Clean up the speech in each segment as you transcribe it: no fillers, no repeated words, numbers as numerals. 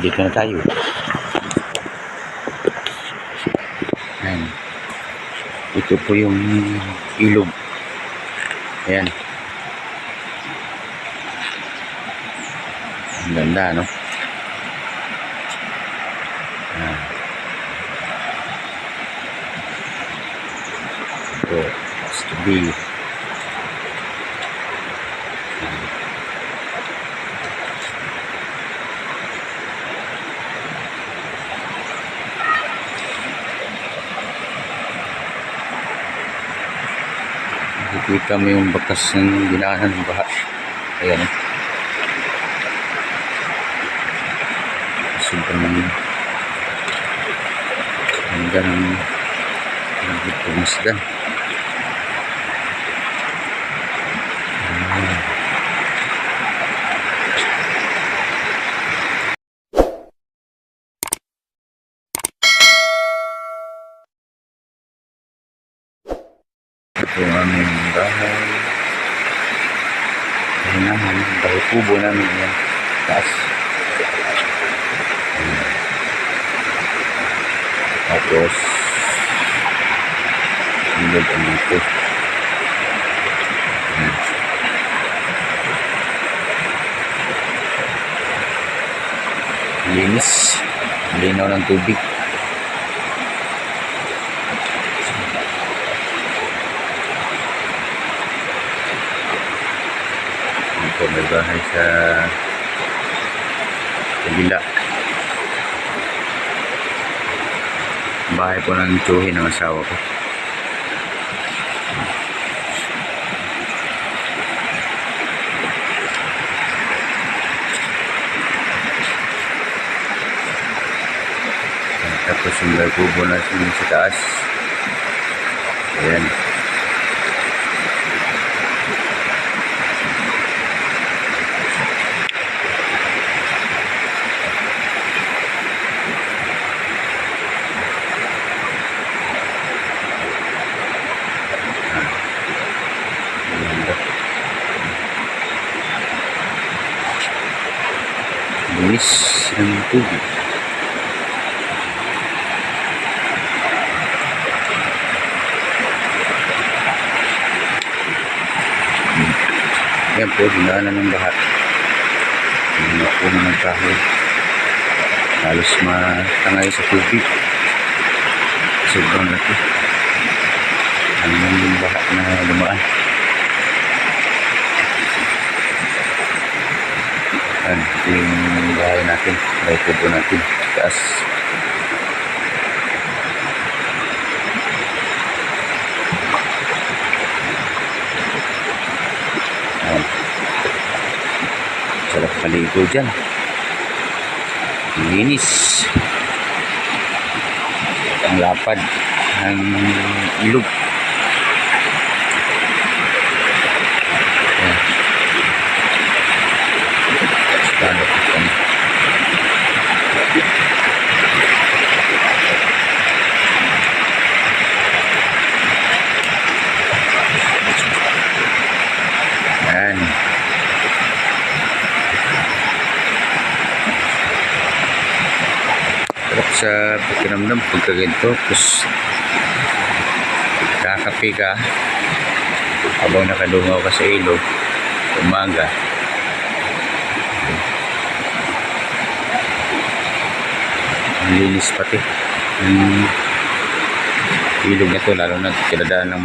Dito na tayo. Ayan. Ito po yung ilog. Ayan. Ang ganda, no? Ayan. Ito, has to be. Nakikita mo yung bakas ng dinaanan ng baha. Ayan. Sobrang hanggang nagpumasdan. Ito ang aming bahay. Ayan naman, bahay kubo namin yan. Taas. Tapos ilog ang ito. Linis. Linaw ng tubig. Ito may bahay sa kabila. Bahay po ng tsuhin ng asawa ko. Tapos yung kubo na sa taas. Ayan. Linis ng tubig. Yan po, dinaanan ng bahat. Hindi po ng kahoy. Halos matangay sa tubig. Sobrang laki. Ang yung bahat na lumaan. Yan, ito yung bahay natin. Bahay kubo natin. Taas. Yan. Sarap maligo dyan. Linis. Ang lapad ng ilog. Yan. Ayan. Sarap sa pakiramdam pagka ganito. Tapos kakape ka habang nakadungaw ka sa ilog umaga. Ang linis pati yung ilog na ito, lalo na kinadaan ng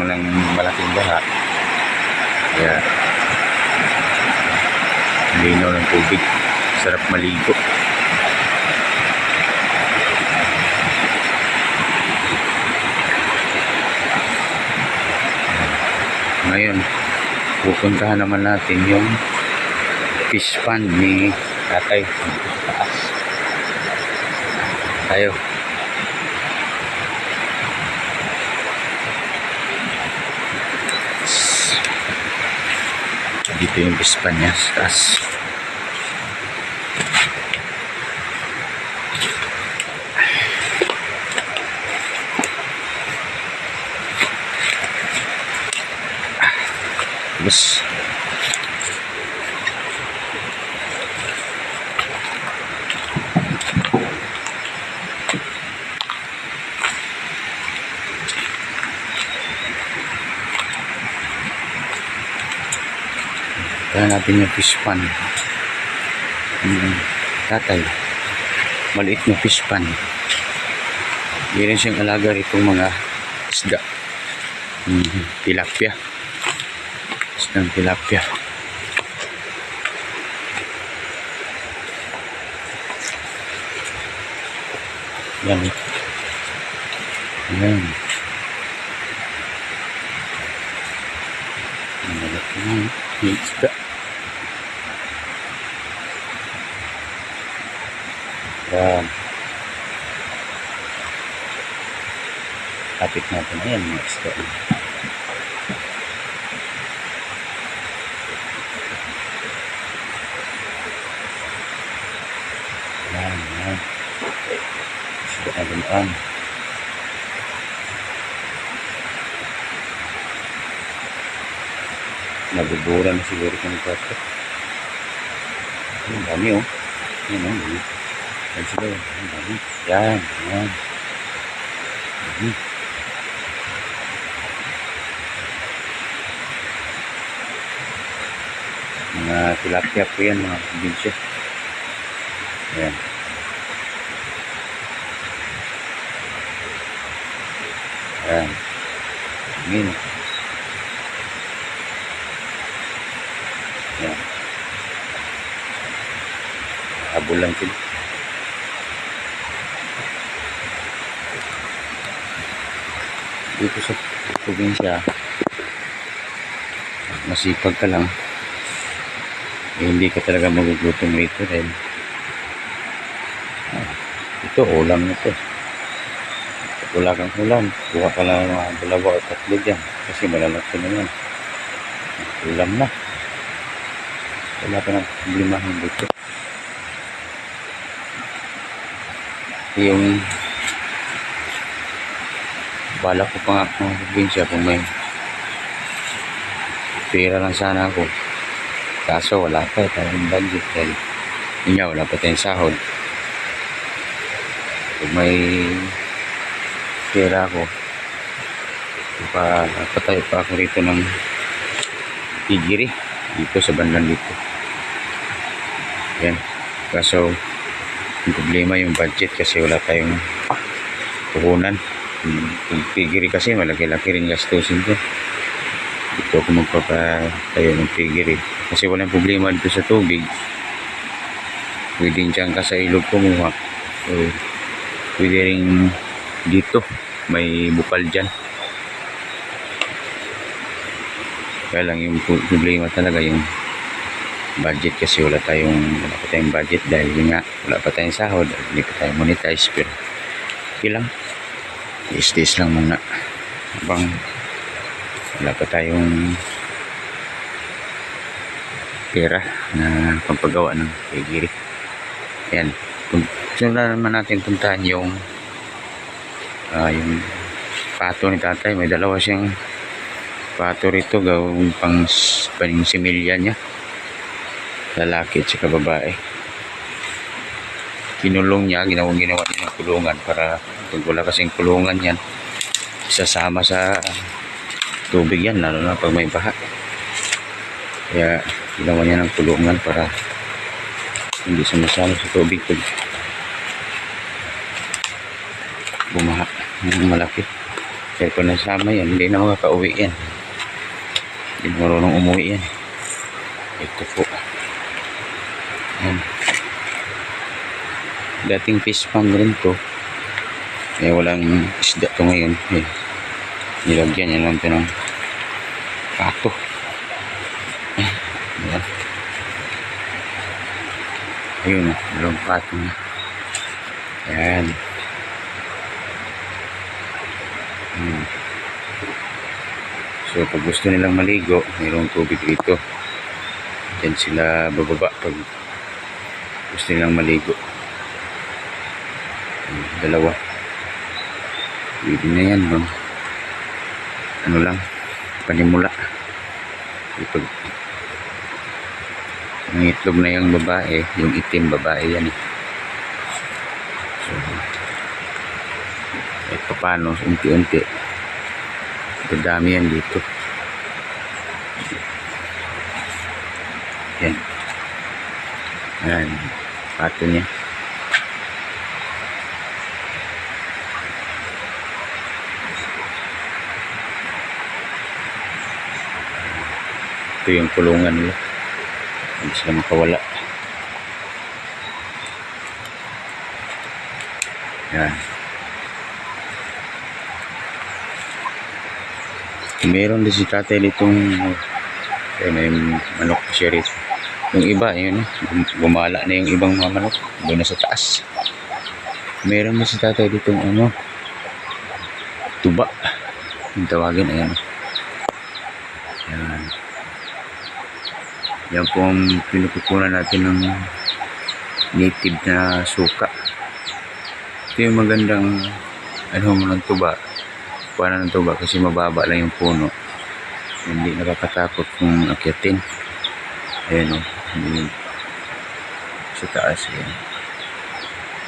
malaking baha, kaya linaw ng tubig, sarap maligo. Ngayon pupuntahan naman natin yung fish pond ni tatay. Taas tayo. Dito yung fish pond niya sa taas. Terus Tingnan natin yung fish pan. Tatay. Maliit na fish pan. Hindi rin siyang alaga itong mga isda. Tilapia. Isdang tilapia. Yan. Yan. Malaki na yung isda. Yan. Kapit natin. Ayan mga isda. Yan. Yan. Isda na dumaan. Nabubura na siguro kung ito. Ang dami oh. Yan oh. Yan sila. Ang dami. Yan. Yan. Mga tilapia po yan, mga probinsya. Yan. Yan. Amin. Yan. Habol lang sila. Dito sa probinsya, masipag ka lang, hindi ka talaga magugutom rito dahil ito ulam na ito. Pag wala kang ulam, buka ka lang mga dalawa o tatlo dyan kasi malalaki na yan. Ulam na, wala ka ng problemahin dito. Yung bala ko pa nga mga probinsya kung may pera lang sana ako, kaso wala pa tayong budget dahil wala pa tayong sahod. Kung may pera ako, papatayo pa ako rito ng pigiri dito sa bandang dito. Yan, kaso yung problema yung budget kasi wala tayong puhunan. Yung pigiri kasi malaki-laki rin gastusin ko. Dito ako magpapatayo ng pigiri kasi walang problema dito sa tubig. Pwede dyan ka sa ilog kumuha, so pwede rin dito may bukal dyan. Kaya lang yung problema talaga yung budget kasi wala pa tayong budget dahil nga wala pa tayong sahod, hindi pa tayo monetize. Pero okay lang, is lang muna habang wala pa tayong pera na pampagawa ng pigiri. Yan, gusto na naman natin puntahan yung pato ni tatay. May dalawa siyang pato rito, gawing pang similya niya, lalaki at saka babae. Kinulong niya, ginawa niya ng kulungan para pag wala kasing kulungan yan, isasama sa tubig yan, lalo na pag may baha. Kaya ginawa niya ng kulungan para hindi sumasama sa tubig pag bumaha ng malaki. Kaya kung nasama yan, hindi na makakauwi yan, hindi na marunong umuwi yan. Ito po yan, dating fish pond rin to. Walang isda to ngayon. Nilagyan niya lang ito ng pato. Ayan. Ayun o, dalawang pato na. Ayan. So pag gusto nilang maligo, mayroong tubig rito. Diyan sila bababa pag gusto nilang maligo. Dalawa. Pwede na yan, no? Ano lang, panimula. Ito, ang itlog na yung babae, yung itim babae yan eh. So, ito paano, unti-unti dadami yan dito. Ayan, pato niya. Ito yung kulungan nila. Hindi sila makawala. Ayan. Meron din si tatay ditong may manok siya rito. Yung iba, yun, gumala na yung ibang mga manok. Doon na sa taas. Meron din si tatay ditong tuba. Yung tawagin, ayan. Ayan. Yan po ang pinukukunan natin ng native na suka. Ito yung magandang ng tuba. Kuha ng tuba kasi mababa lang yung puno. Hindi nakakatakot kung akyatin. Ayan o. Sa taas yan.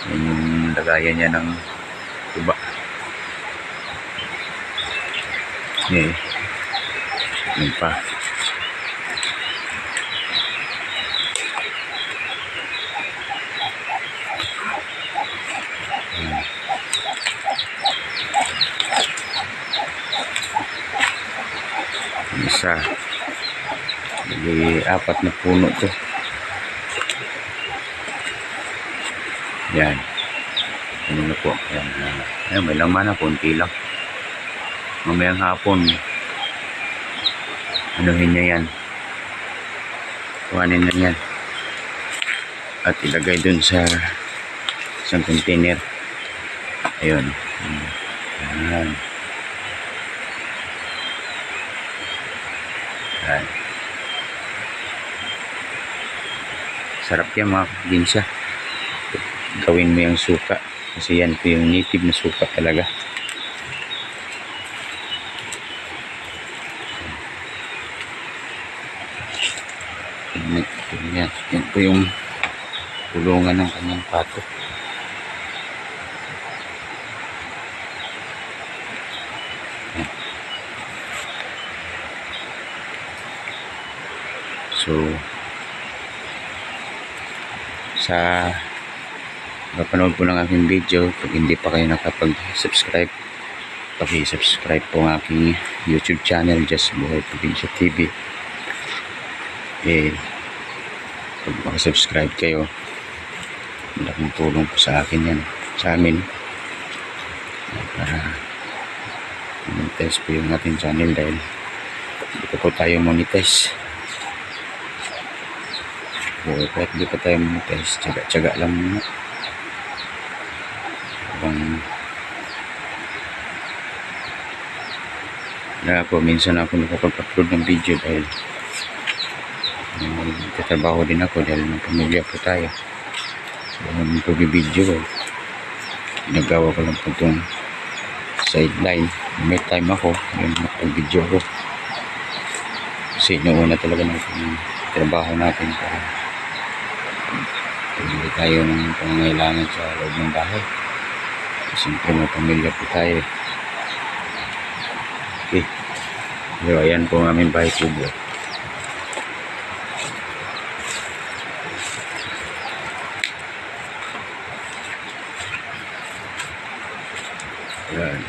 Yan yung lagayan niya ng tuba. Okay. Yan pa. Isa. Jadi 4 na puno to. Yan. Ano na po. Yan. Yan, may laman na. Kunti lang. Mamayang hapon. Anuhin niya yan. Kuhanin na yan. At ilagay dun sa isang container. Ayun. Yan. Yan. Sarap yan mga kabinsa. Gawin mo yung suka. Kasi yan po yung native na suka talaga. Yan po yung kulungan ng kanyang pato. So sa napanood po ng aking video, pag hindi pa kayo nakapag-subscribe, paki-subscribe po ang aking YouTube channel, Just Buhay Probinsya TV. Pag makasubscribe kayo, malaking tulong po sa akin yan, sa amin, para monetize po yung ating channel dahil hindi po tayo monetize. Kahit hindi pa tayo monetize, tsaga-tsaga lang muna. Kaya po, minsan ako nakapag-upload ng video dahil tatrabaho din ako dahil may pamilya po tayo. So, pag-video ko, ginagawa ko lang po itong sideline. May time ako, yung pag-video ko. Kasi noon na talaga natin trabaho natin para hindi tayo ng pangangailangan sa loob ng bahay. Siyempre may pamilya po tayo. Okay. So, ayan po ang aming bahay kubo. Ayan.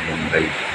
Bombay.